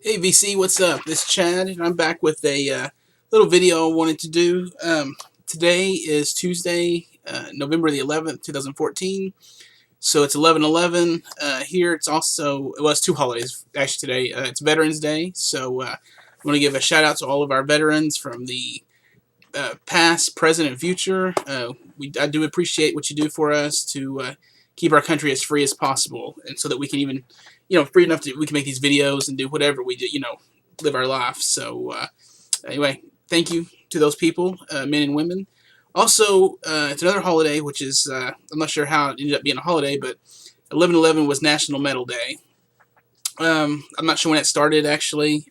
Hey VC, what's up? This is Chad, and I'm back with a little video I wanted to do. Today is Tuesday, November the 11th, 2014. So it's 11/11. Here it's also, well, it's two holidays actually today. It's Veterans Day, so I want to give a shout out to all of our veterans from the past, present, and future. I do appreciate what you do for us to keep our country as free as possible, and so that we can even, free enough we can make these videos and do whatever we do, live our life. So anyway, thank you to those people, men and women. Also, it's another holiday, which is I'm not sure how it ended up being a holiday, but 11/11 was National Metal Day. I'm not sure when it started actually.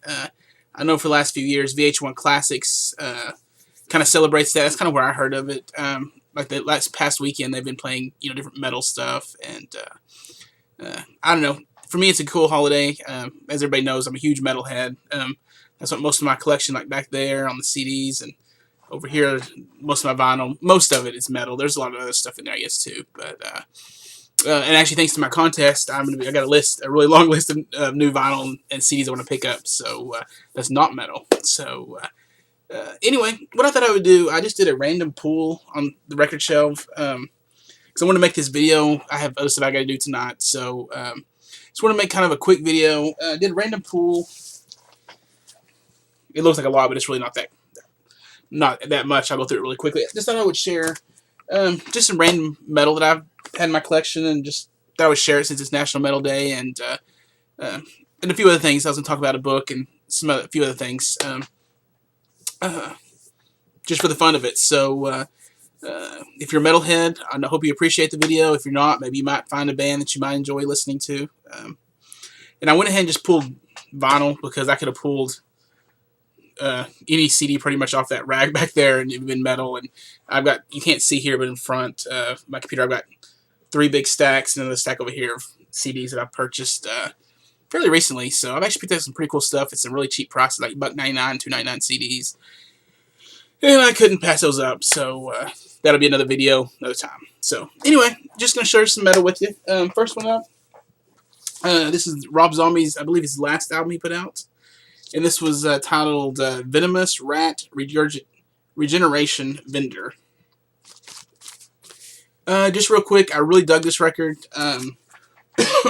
I know for the last few years, VH1 Classics kind of celebrates that. That's kind of where I heard of it. Like the last past weekend, they've been playing different metal stuff, and I don't know. For me, it's a cool holiday. As everybody knows, I'm a huge metalhead. That's what most of my collection, like back there on the CDs, and over here, most of my vinyl, most of it is metal. There's a lot of other stuff in there, I guess, too. But and actually, thanks to my contest, I got a really long list of new vinyl and CDs I want to pick up. So that's not metal. So anyway, what I thought I would do, I just did a random pull on the record shelf because I want to make this video. I have other stuff I got to do tonight, so just want to make kind of a quick video. Did a random pull. It looks like a lot, but it's really not that much. I'll go through it really quickly. Just thought I would share just some random metal that I've had in my collection, and just thought I would share it since it's National Metal Day, and a few other things. I was going to talk about a book and a few other things. Just for the fun of it. So if you're a metalhead, I hope you appreciate the video. If you're not, maybe you might find a band that you might enjoy listening to. And I went ahead and just pulled vinyl because I could have pulled any CD pretty much off that rack back there, and it would have been metal. And I've got, you can't see here, but in front of my computer, I've got 3 big stacks and another stack over here of CDs that I've purchased fairly recently. So I've actually picked up some pretty cool stuff at some really cheap prices, like $1.99, $2.99 CDs. And I couldn't pass those up, so that'll be another video, another time. So anyway, just going to share some metal with you. First one up, this is Rob Zombie's, I believe his last album he put out. And this was titled Venomous Rat Regeneration Vendor. Just real quick, I really dug this record.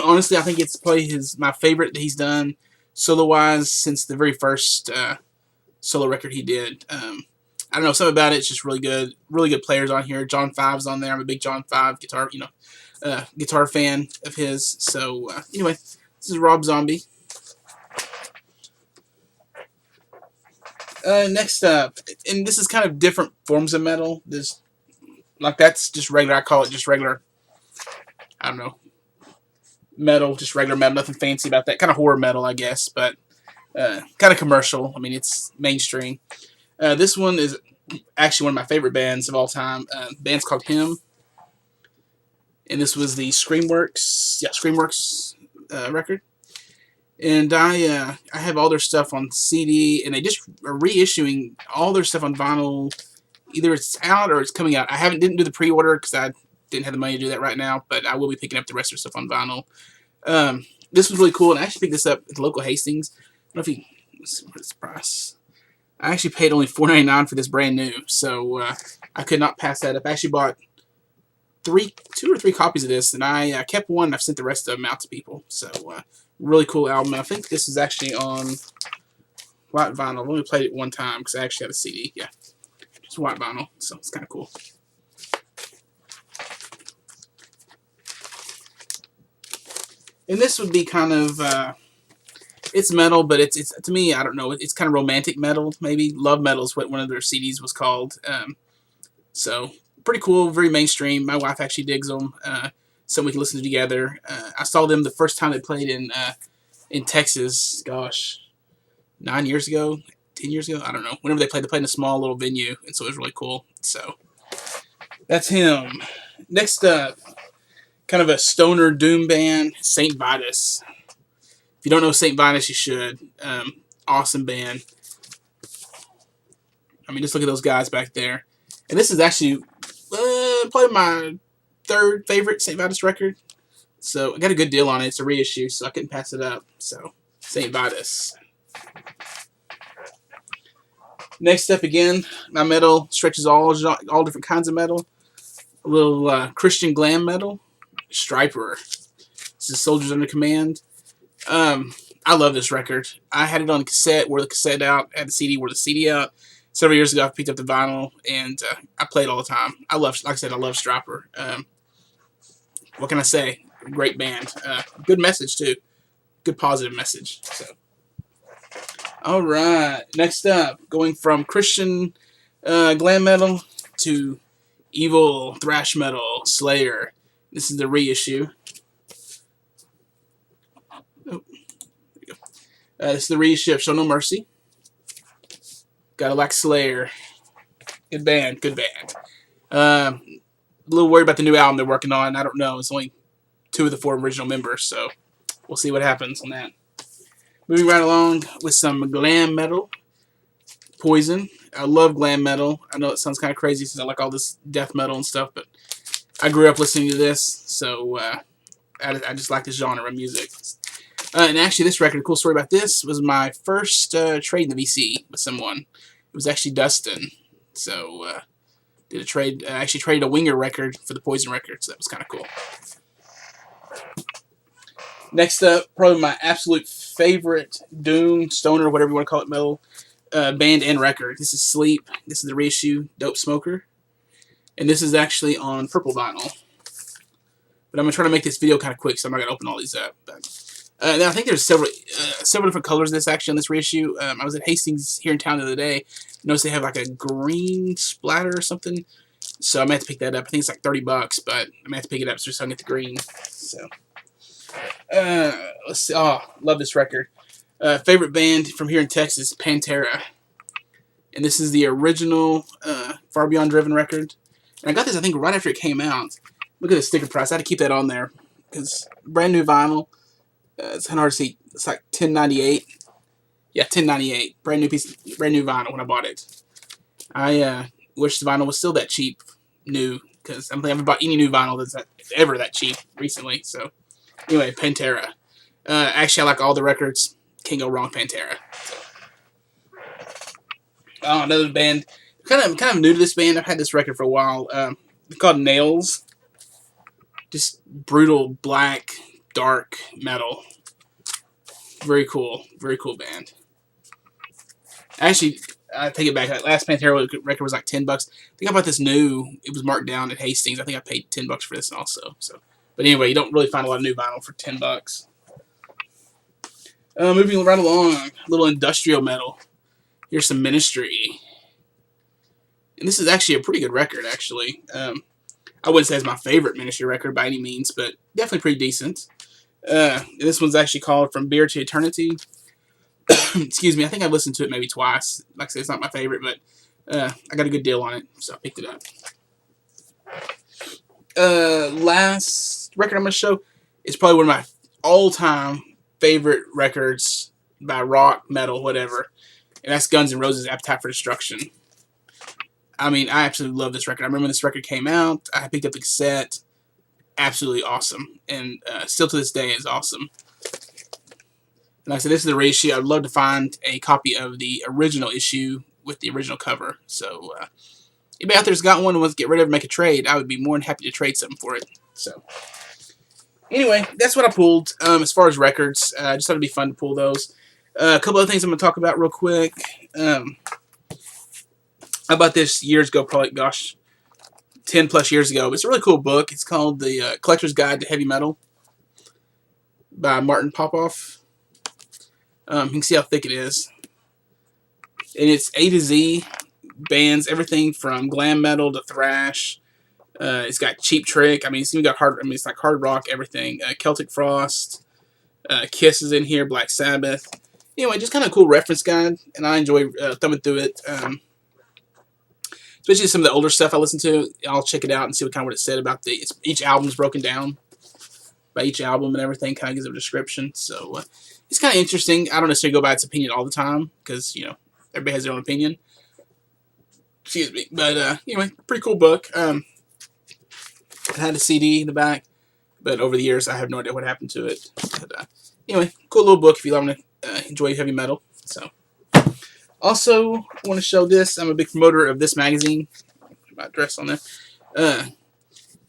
Honestly, I think it's probably my favorite that he's done solo-wise since the very first solo record he did. I don't know, something about it's just really good. Really good players on here. John Five's on there. I'm a big John Five guitar fan of his. So anyway, this is Rob Zombie. Next up, and this is kind of different forms of metal. That's just regular. I call it just regular. I don't know, metal, just regular metal. Nothing fancy about that. Kind of horror metal, I guess, but kind of commercial. I mean, it's mainstream. This one is actually one of my favorite bands of all time. The band's called Him, and this was the Screenworks record. And I have all their stuff on CD, and they just are reissuing all their stuff on vinyl. Either it's out or it's coming out. I didn't do the pre-order because I didn't have the money to do that right now, but I will be picking up the rest of their stuff on vinyl. This was really cool, and I actually picked this up at the local Hastings. I don't know if let's see what its price. I actually paid only $4.99 for this brand new, so I could not pass that up. I actually bought 2 or 3 copies of this, and I kept one, and I've sent the rest of them out to people. So really cool album. I think this is actually on white vinyl. I've only played it one time because I actually had a CD. Yeah, just white vinyl, so it's kind of cool. And this would be kind of it's metal, but it's to me, I don't know, it's kind of romantic metal, maybe. Love Metal is what one of their CDs was called. So pretty cool, very mainstream. My wife actually digs them. So we can listen to together. I saw them the first time they played in Texas. Gosh, 9 years ago, 10 years ago, I don't know. Whenever they played in a small little venue, and so it was really cool. So that's Him. Next up, kind of a stoner doom band, Saint Vitus. If you don't know Saint Vitus, you should. Awesome band. I mean, just look at those guys back there. And this is actually probably my 3rd favorite Saint Vitus record. So I got a good deal on it. It's a reissue, so I couldn't pass it up. So Saint Vitus. Next up again, my metal stretches all different kinds of metal. A little Christian glam metal, Striper. This is Soldiers Under Command. I love this record. I had it on cassette, wore the cassette out, had the CD, wore the CD out. Several years ago, I picked up the vinyl, and I play it all the time. Like I said, I love Striper. What can I say? Great band. Good message, too. Good positive message. So, all right. Next up, going from Christian glam metal to evil thrash metal, Slayer. This is the reissue. Oh, this is the reissue of Show No Mercy. Gotta like Slayer. Good band, good band. A little worried about the new album they're working on. I don't know. It's only 2 of the 4 original members, so we'll see what happens on that. Moving right along with some glam metal. Poison. I love glam metal. I know it sounds kind of crazy since I like all this death metal and stuff, but I grew up listening to this, so I just like this genre of music. And actually, this record, a cool story about this, was my first trade in the VC with someone. It was actually Dustin. So, did a trade. I actually traded a Winger record for the Poison record, so that was kind of cool. Next up, probably my absolute favorite doom, stoner, whatever you want to call it, metal band and record. This is Sleep. This is the reissue, Dope Smoker. And this is actually on purple vinyl. But I'm going to try to make this video kind of quick, so I'm not going to open all these up. But I think there's several different colors of this actually on this reissue. I was at Hastings here in town the other day. Noticed they have like a green splatter or something. So I'm going to have to pick that up. I think it's like $30, but I'm going to have to pick it up so I can get the green. So, let's see. Oh, love this record. Favorite band from here in Texas, Pantera. And this is the original Far Beyond Driven record. And I got this, I think, right after it came out. Look at the sticker price. I had to keep that on there. Because brand new vinyl. It's kind of hard to see. It's like $10.98. Yeah, $10.98. Brand new vinyl when I bought it. I wish the vinyl was still that cheap, new. Because I haven't bought any new vinyl that's ever that cheap recently. So, anyway, Pantera. Actually, I like all the records. Can't go wrong, Pantera. So. Oh, another band. Kind of new to this band. I've had this record for a while. They're called Nails. Just brutal, black, dark metal. Very cool band. Actually, I take it back. That last Pantera record was like $10. I think I bought this new. It was marked down at Hastings. I think I paid $10 for this also. So, but anyway, you don't really find a lot of new vinyl for $10. Moving right along, a little industrial metal. Here's some Ministry. And this is actually a pretty good record, actually. I wouldn't say it's my favorite Ministry record by any means, but definitely pretty decent. This one's actually called From Beer to Eternity. Excuse me, I think I've listened to it maybe twice. Like I said, it's not my favorite, but I got a good deal on it, so I picked it up. Last record I'm going to show is probably one of my all-time favorite records by rock, metal, whatever. And that's Guns N' Roses' Appetite for Destruction. I mean, I absolutely love this record. I remember when this record came out. I picked up the cassette. Absolutely awesome. And still to this day is awesome. And like I said, this is the reissue. I'd love to find a copy of the original issue with the original cover. So, anybody out there's got one and wants to get rid of it and make a trade, I would be more than happy to trade something for it. So, anyway, that's what I pulled as far as records. I just thought it'd be fun to pull those. A couple other things I'm going to talk about real quick. I bought this years ago, probably, 10 plus years ago. It's a really cool book. It's called The Collector's Guide to Heavy Metal by Martin Popoff. You can see how thick it is. And it's A to Z bands, everything from glam metal to thrash. It's got Cheap Trick. I mean, it's even got it's like hard rock, everything. Celtic Frost. Kiss is in here. Black Sabbath. Anyway, just kind of a cool reference guide, and I enjoy thumbing through it. Especially some of the older stuff I listen to. I'll check it out and see what it said about each album's broken down by each album and everything. Kind of gives a description. So it's kind of interesting. I don't necessarily go by its opinion all the time because everybody has their own opinion. Excuse me, but anyway, pretty cool book. It had a CD in the back, but over the years I have no idea what happened to it. But anyway, cool little book if you want to enjoy heavy metal. So, Also, I want to show this. I'm a big promoter of this magazine. My address on there. Uh,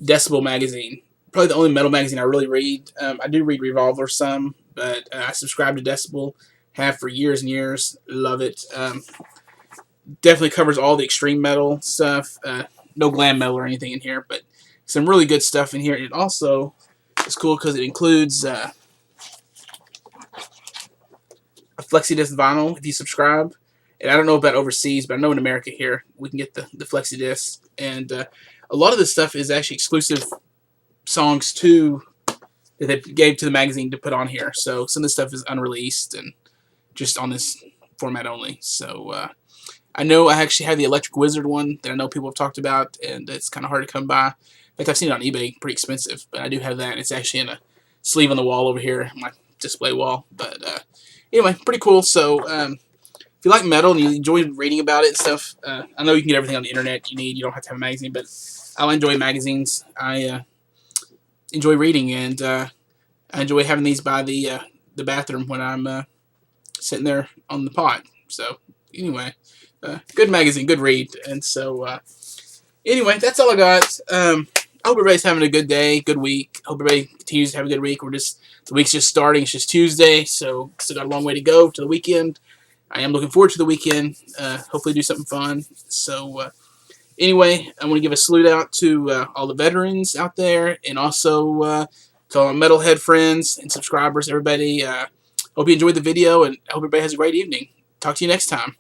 Decibel magazine. Probably the only metal magazine I really read. I do read Revolver some, but I subscribe to Decibel. Have for years and years. Love it. Definitely covers all the extreme metal stuff. No glam metal or anything in here, but some really good stuff in here. It also is cool because it includes a FlexiDisc vinyl if you subscribe. And I don't know about overseas, but I know in America here we can get the FlexiDisc. And a lot of this stuff is actually exclusive songs to that they gave to the magazine to put on here. So some of this stuff is unreleased and just on this format only. So I know I actually have the Electric Wizard one that I know people have talked about, and it's kind of hard to come by. In fact, I've seen it on eBay, pretty expensive, but I do have that. It's actually in a sleeve on the wall over here, my display wall. But anyway, pretty cool. So if you like metal and you enjoy reading about it and stuff, I know you can get everything on the internet you need. You don't have to have a magazine, but I enjoy magazines. I enjoy reading, and I enjoy having these by the bathroom when I'm sitting there on the pot. So anyway, good magazine, good read. And so anyway, that's all I got. I hope everybody's having a good day, good week. Hope everybody continues to have a good week. The week's just starting. It's just Tuesday, so still got a long way to go to the weekend. I am looking forward to the weekend. Hopefully do something fun. So anyway, I want to give a salute out to all the veterans out there, and also to all my metalhead friends and subscribers, everybody. Hope you enjoyed the video, and I hope everybody has a great evening. Talk to you next time.